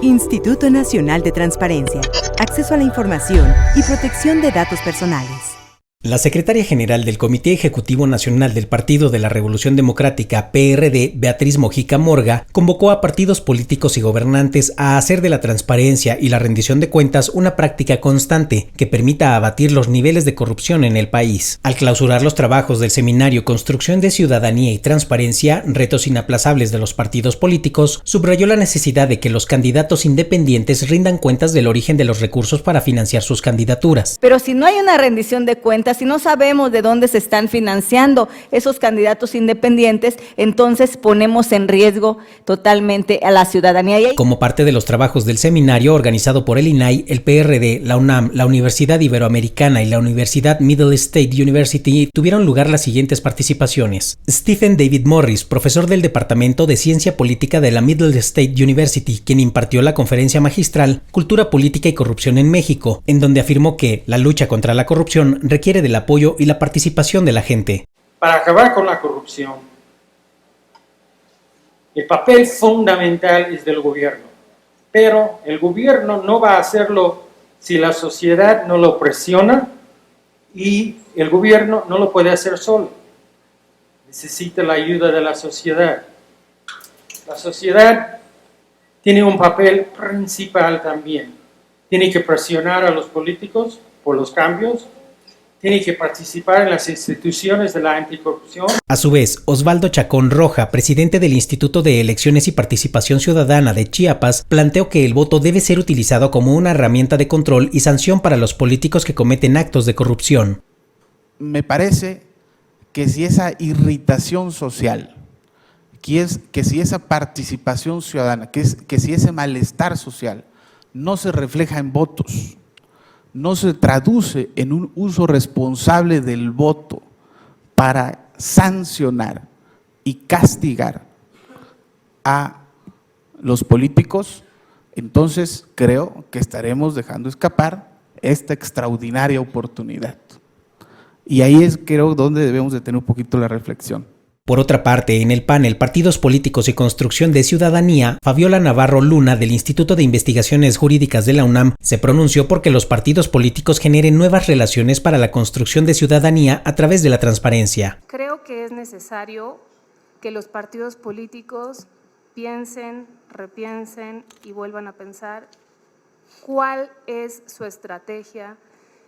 Instituto Nacional de Transparencia, Acceso a la Información y Protección de Datos Personales. La secretaria general del Comité Ejecutivo Nacional del Partido de la Revolución Democrática, PRD, Beatriz Mojica Morga, convocó a partidos políticos y gobernantes a hacer de la transparencia y la rendición de cuentas una práctica constante que permita abatir los niveles de corrupción en el país. Al clausurar los trabajos del seminario Construcción de Ciudadanía y Transparencia, retos inaplazables de los partidos políticos, subrayó la necesidad de que los candidatos independientes rindan cuentas del origen de los recursos para financiar sus candidaturas. Pero si no hay una rendición de cuentas, si no sabemos de dónde se están financiando esos candidatos independientes, entonces ponemos en riesgo totalmente a la ciudadanía. Como parte de los trabajos del seminario organizado por el INAI, el PRD, la UNAM, la Universidad Iberoamericana y la Universidad Middle State University tuvieron lugar las siguientes participaciones. Stephen David Morris, profesor del Departamento de Ciencia Política de la Middle State University, quien impartió la conferencia magistral Cultura Política y Corrupción en México, en donde afirmó que la lucha contra la corrupción requiere del apoyo y la participación de la gente. Para acabar con la corrupción, el papel fundamental es del gobierno, pero el gobierno no va a hacerlo si la sociedad no lo presiona, y el gobierno no lo puede hacer solo. Necesita la ayuda de la sociedad. La sociedad tiene un papel principal también. Tiene que presionar a los políticos por los cambios. Tiene que participar en las instituciones de la anticorrupción. A su vez, Osvaldo Chacón Roja, presidente del Instituto de Elecciones y Participación Ciudadana de Chiapas, planteó que el voto debe ser utilizado como una herramienta de control y sanción para los políticos que cometen actos de corrupción. Me parece que si esa irritación social, que si esa participación ciudadana, que si ese malestar social no se refleja en votos, no se traduce en un uso responsable del voto para sancionar y castigar a los políticos, entonces creo que estaremos dejando escapar esta extraordinaria oportunidad. Y ahí es, creo, donde debemos de tener un poquito la reflexión. Por otra parte, en el panel Partidos Políticos y Construcción de Ciudadanía, Fabiola Navarro Luna, del Instituto de Investigaciones Jurídicas de la UNAM, se pronunció porque los partidos políticos generen nuevas relaciones para la construcción de ciudadanía a través de la transparencia. Creo que es necesario que los partidos políticos piensen, repiensen y vuelvan a pensar cuál es su estrategia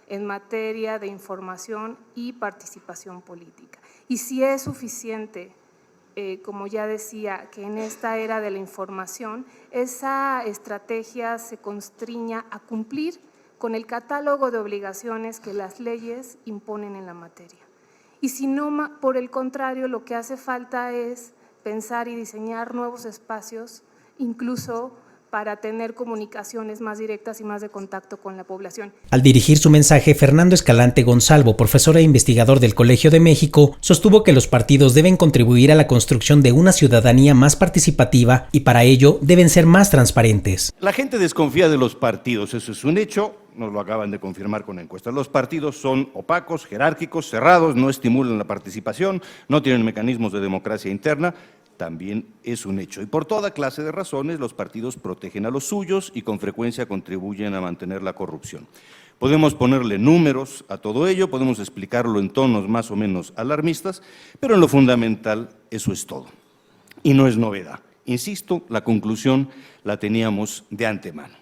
en materia de información y participación política. Y si es suficiente, como ya decía, que en esta era de la información, esa estrategia se constriña a cumplir con el catálogo de obligaciones que las leyes imponen en la materia. Y si no, por el contrario, lo que hace falta es pensar y diseñar nuevos espacios, incluso para tener comunicaciones más directas y más de contacto con la población. Al dirigir su mensaje, Fernando Escalante Gonzalvo, profesor e investigador del Colegio de México, sostuvo que los partidos deben contribuir a la construcción de una ciudadanía más participativa y para ello deben ser más transparentes. La gente desconfía de los partidos, eso es un hecho, nos lo acaban de confirmar con encuestas. Los partidos son opacos, jerárquicos, cerrados, no estimulan la participación, no tienen mecanismos de democracia interna. También es un hecho. Y por toda clase de razones, los partidos protegen a los suyos y con frecuencia contribuyen a mantener la corrupción. Podemos ponerle números a todo ello, podemos explicarlo en tonos más o menos alarmistas, pero en lo fundamental eso es todo. Y no es novedad. Insisto, la conclusión la teníamos de antemano.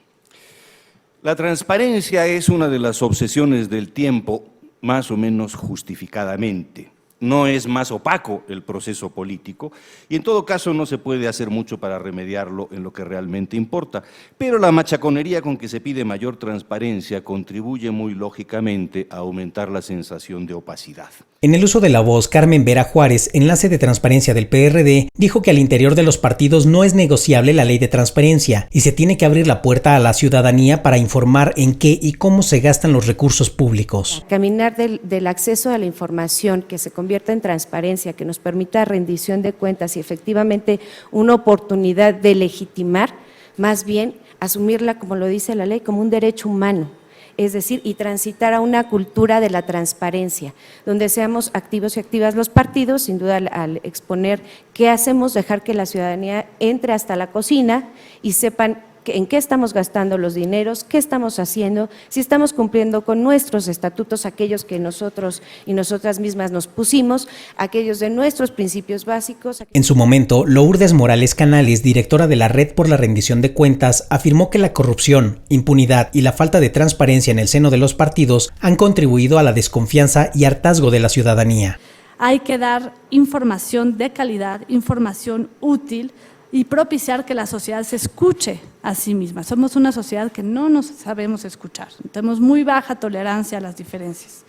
La transparencia es una de las obsesiones del tiempo, más o menos justificadamente. No es más opaco el proceso político y en todo caso no se puede hacer mucho para remediarlo en lo que realmente importa, pero la machaconería con que se pide mayor transparencia contribuye muy lógicamente a aumentar la sensación de opacidad. En el uso de la voz, Carmen Vera Juárez, enlace de transparencia del PRD, dijo que al interior de los partidos no es negociable la ley de transparencia y se tiene que abrir la puerta a la ciudadanía para informar en qué y cómo se gastan los recursos públicos. Caminar del acceso a la información que se convierta en transparencia, que nos permita rendición de cuentas y efectivamente una oportunidad de legitimar, más bien asumirla, como lo dice la ley, como un derecho humano. Es decir, y transitar a una cultura de la transparencia, donde seamos activos y activas los partidos, sin duda al exponer qué hacemos, dejar que la ciudadanía entre hasta la cocina y sepan en qué estamos gastando los dineros, qué estamos haciendo, si estamos cumpliendo con nuestros estatutos, aquellos que nosotros y nosotras mismas nos pusimos, aquellos de nuestros principios básicos. En su momento, Lourdes Morales Canales, directora de la Red por la Rendición de Cuentas, afirmó que la corrupción, impunidad y la falta de transparencia en el seno de los partidos han contribuido a la desconfianza y hartazgo de la ciudadanía. Hay que dar información de calidad, información útil y propiciar que la sociedad se escuche a sí misma. Somos una sociedad que no nos sabemos escuchar, tenemos muy baja tolerancia a las diferencias.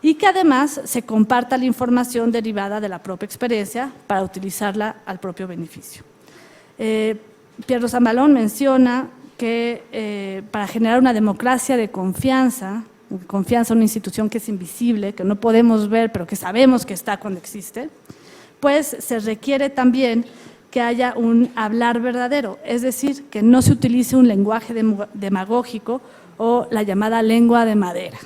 Y que además se comparta la información derivada de la propia experiencia para utilizarla al propio beneficio. Pierro Zambalón menciona que para generar una democracia de confianza en una institución que es invisible, que no podemos ver, pero que sabemos que está cuando existe, pues se requiere también que haya un hablar verdadero, es decir, que no se utilice un lenguaje demagógico o la llamada lengua de madera.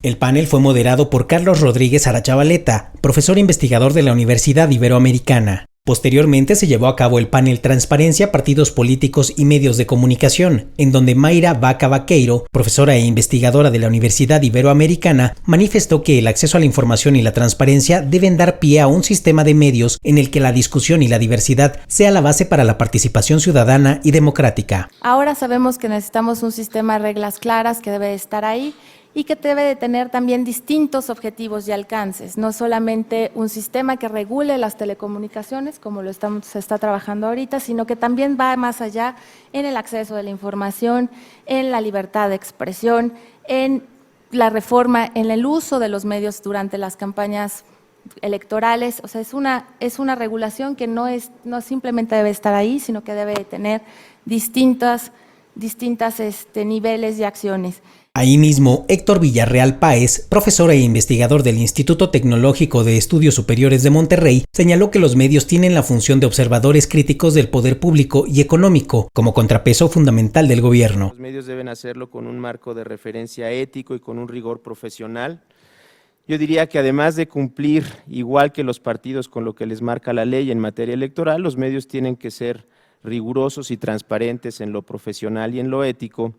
El panel fue moderado por Carlos Rodríguez Arachavaleta, profesor investigador de la Universidad Iberoamericana. Posteriormente se llevó a cabo el panel Transparencia, Partidos Políticos y Medios de Comunicación, en donde Mayra Vaca Vaqueiro, profesora e investigadora de la Universidad Iberoamericana, manifestó que el acceso a la información y la transparencia deben dar pie a un sistema de medios en el que la discusión y la diversidad sea la base para la participación ciudadana y democrática. Ahora sabemos que necesitamos un sistema de reglas claras que debe estar ahí y que debe de tener también distintos objetivos y alcances, no solamente un sistema que regule las telecomunicaciones, como se está trabajando ahorita, sino que también va más allá en el acceso de la información, en la libertad de expresión, en la reforma, en el uso de los medios durante las campañas electorales. O sea, es una regulación que no simplemente debe estar ahí, sino que debe de tener distintas niveles y acciones. Ahí mismo, Héctor Villarreal Páez, profesor e investigador del Instituto Tecnológico de Estudios Superiores de Monterrey, señaló que los medios tienen la función de observadores críticos del poder público y económico, como contrapeso fundamental del gobierno. Los medios deben hacerlo con un marco de referencia ético y con un rigor profesional. Yo diría que además de cumplir, igual que los partidos, con lo que les marca la ley en materia electoral, los medios tienen que ser rigurosos y transparentes en lo profesional y en lo ético,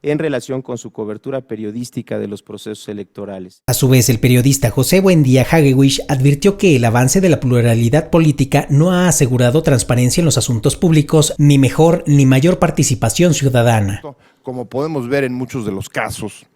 en relación con su cobertura periodística de los procesos electorales. A su vez, el periodista José Buendía Hagewisch advirtió que el avance de la pluralidad política no ha asegurado transparencia en los asuntos públicos, ni mejor ni mayor participación ciudadana. Como podemos ver en muchos de los casos,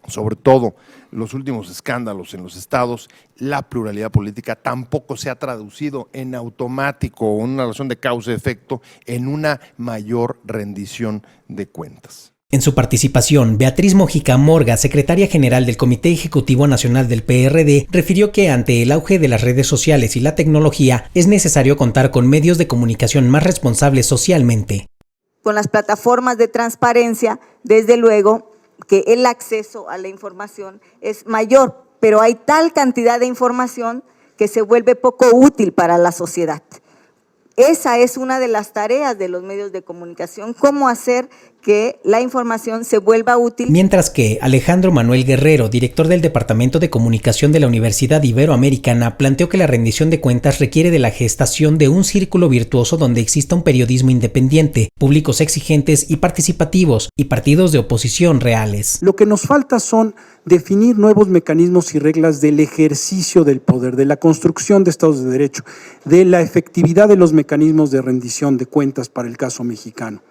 sobre todo los últimos escándalos en los estados, la pluralidad política tampoco se ha traducido en automático o en una relación de causa-efecto en una mayor rendición de cuentas. En su participación, Beatriz Mojica Morga, secretaria general del Comité Ejecutivo Nacional del PRD, refirió que ante el auge de las redes sociales y la tecnología, es necesario contar con medios de comunicación más responsables socialmente. Con las plataformas de transparencia, desde luego que el acceso a la información es mayor, pero hay tal cantidad de información que se vuelve poco útil para la sociedad. Esa es una de las tareas de los medios de comunicación, cómo hacer que la información se vuelva útil. Mientras que Alejandro Manuel Guerrero, director del Departamento de Comunicación de la Universidad Iberoamericana, planteó que la rendición de cuentas requiere de la gestación de un círculo virtuoso donde exista un periodismo independiente, públicos exigentes y participativos, y partidos de oposición reales. Lo que nos falta son definir nuevos mecanismos y reglas del ejercicio del poder, de la construcción de estados de derecho, de la efectividad de los mecanismos de rendición de cuentas para el caso mexicano.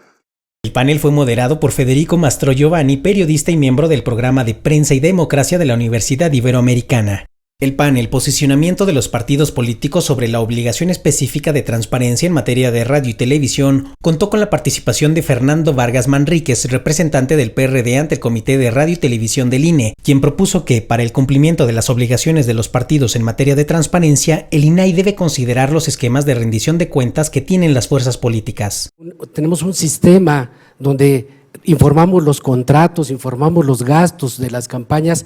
El panel fue moderado por Federico Mastro Giovanni, periodista y miembro del programa de Prensa y Democracia de la Universidad Iberoamericana. El panel Posicionamiento de los partidos políticos sobre la obligación específica de transparencia en materia de radio y televisión contó con la participación de Fernando Vargas Manríquez, representante del PRD ante el Comité de Radio y Televisión del INE, quien propuso que, para el cumplimiento de las obligaciones de los partidos en materia de transparencia, el INAI debe considerar los esquemas de rendición de cuentas que tienen las fuerzas políticas. Tenemos un sistema donde informamos los contratos, informamos los gastos de las campañas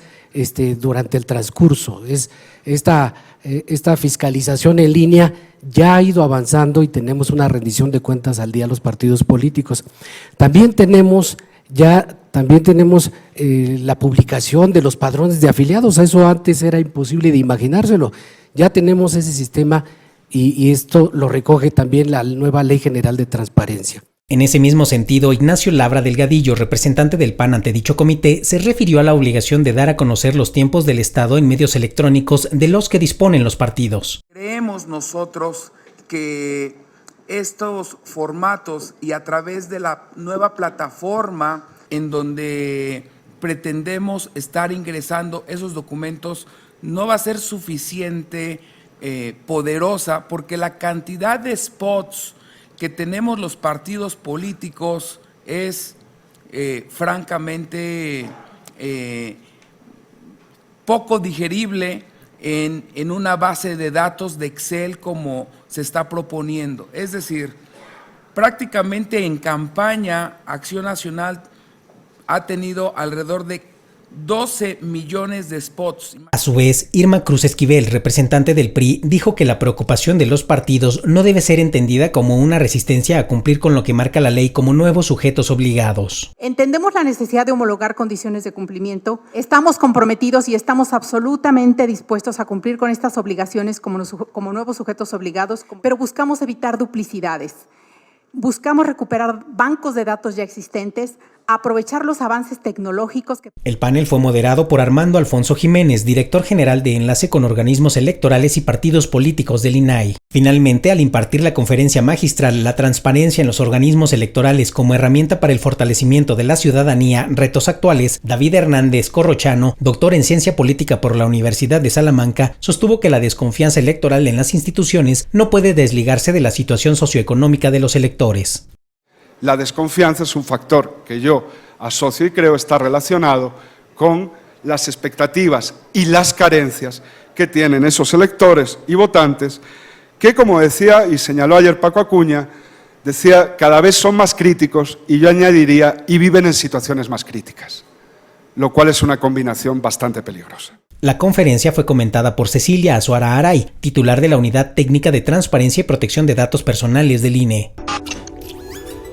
durante el transcurso. Esta fiscalización en línea ya ha ido avanzando y tenemos una rendición de cuentas al día a los partidos políticos. También tenemos la publicación de los padrones de afiliados. Eso antes era imposible de imaginárselo. Ya tenemos ese sistema y esto lo recoge también la nueva Ley General de Transparencia. En ese mismo sentido, Ignacio Labra Delgadillo, representante del PAN ante dicho comité, se refirió a la obligación de dar a conocer los tiempos del Estado en medios electrónicos de los que disponen los partidos. Creemos nosotros que estos formatos y a través de la nueva plataforma en donde pretendemos estar ingresando esos documentos no va a ser suficiente poderosa, porque la cantidad de spots que tenemos los partidos políticos es francamente poco digerible en una base de datos de Excel como se está proponiendo. Es decir, prácticamente en campaña Acción Nacional ha tenido alrededor de 12 millones de spots. A su vez, Irma Cruz Esquivel, representante del PRI, dijo que la preocupación de los partidos no debe ser entendida como una resistencia a cumplir con lo que marca la ley como nuevos sujetos obligados. Entendemos la necesidad de homologar condiciones de cumplimiento. Estamos comprometidos y estamos absolutamente dispuestos a cumplir con estas obligaciones como nuevos sujetos obligados, pero buscamos evitar duplicidades. Buscamos recuperar bancos de datos ya existentes, aprovechar los avances tecnológicos. El panel fue moderado por Armando Alfonso Jiménez, director general de Enlace con Organismos Electorales y Partidos Políticos del INAI. Finalmente, al impartir la conferencia magistral La transparencia en los organismos electorales como herramienta para el fortalecimiento de la ciudadanía, retos actuales, David Hernández Corrochano, doctor en Ciencia Política por la Universidad de Salamanca, sostuvo que la desconfianza electoral en las instituciones no puede desligarse de la situación socioeconómica de los electores. La desconfianza es un factor que yo asocio y creo está relacionado con las expectativas y las carencias que tienen esos electores y votantes que, como decía y señaló ayer Paco Acuña, decía cada vez son más críticos y yo añadiría y viven en situaciones más críticas, lo cual es una combinación bastante peligrosa. La conferencia fue comentada por Cecilia Azuara Aray, titular de la Unidad Técnica de Transparencia y Protección de Datos Personales del INE.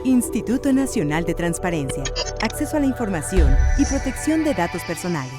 Instituto Nacional de Transparencia, Acceso a la Información y Protección de Datos Personales.